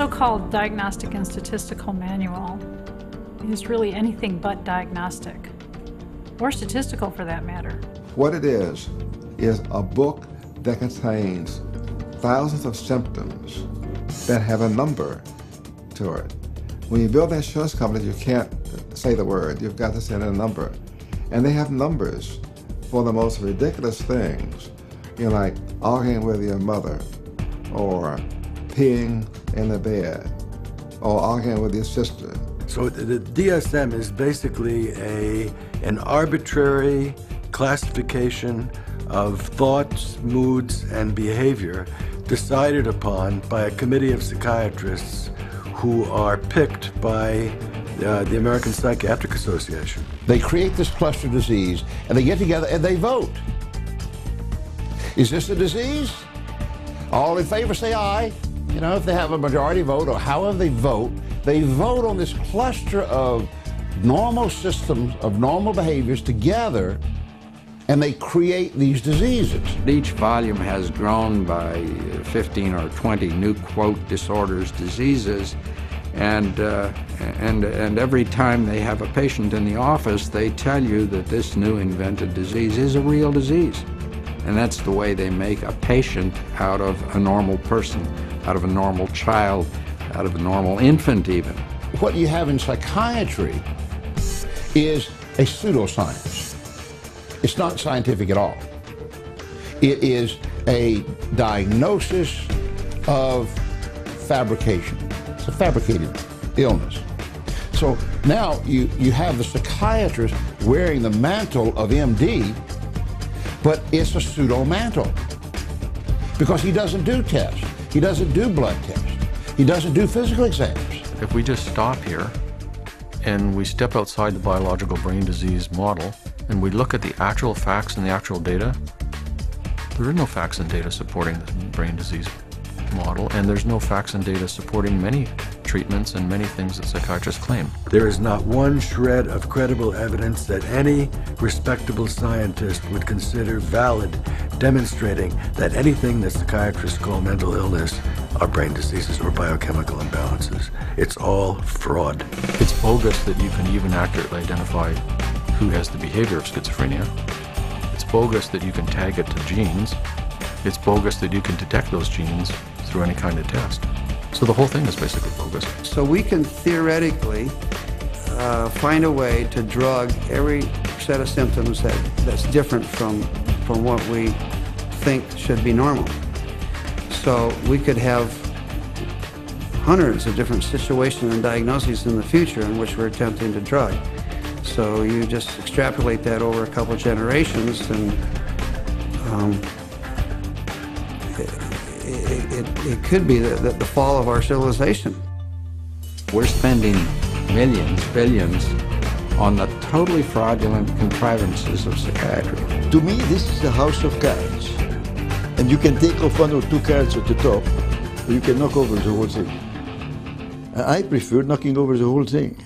so-called diagnostic and statistical manual is really anything but diagnostic, or statistical for that matter. What it is a book that contains thousands of symptoms that have a number to it. When you build an insurance company, you can't say the word, you've got to send in a number. And they have numbers for the most ridiculous things, you know, like arguing with your mother, or peeing in the bed, or arguing with your sister. So the DSM is basically an arbitrary classification of thoughts, moods, and behavior decided upon by a committee of psychiatrists who are picked by the American Psychiatric Association. They create this cluster disease, and they get together and they vote. Is this a disease? All in favor say aye. You know, if they have a majority vote or however they vote on this cluster of normal systems, of normal behaviors together, and they create these diseases. Each volume has grown by 15 or 20 new, quote, disorders, diseases, and every time they have a patient in the office, they tell you that this new invented disease is a real disease. And that's the way they make a patient out of a normal person, out of a normal child, out of a normal infant even. What you have in psychiatry is a pseudoscience. It's not scientific at all. It is a diagnosis of fabrication. It's a fabricated illness. So now you have the psychiatrist wearing the mantle of MD, but it's a pseudo mantle because he doesn't do tests. He doesn't do blood tests. He doesn't do physical exams. If we just stop here and we step outside the biological brain disease model and we look at the actual facts and the actual data, there are no facts and data supporting the brain disease model, and there's no facts and data supporting many treatments and many things that psychiatrists claim. There is not one shred of credible evidence that any respectable scientist would consider valid, demonstrating that anything that psychiatrists call mental illness are brain diseases or biochemical imbalances. It's all fraud. It's bogus that you can even accurately identify who has the behavior of schizophrenia. It's bogus that you can tag it to genes. It's bogus that you can detect those genes through any kind of test. So the whole thing is basically bogus. So we can theoretically find a way to drug every set of symptoms that's different from what we think should be normal. So we could have hundreds of different situations and diagnoses in the future in which we're attempting to drug. So you just extrapolate that over a couple generations, and it could be the fall of our civilization. We're spending millions, billions on the totally fraudulent contrivances of psychiatry. To me, this is a house of cards. And you can take off one or two cards at the top, or you can knock over the whole thing. I prefer knocking over the whole thing.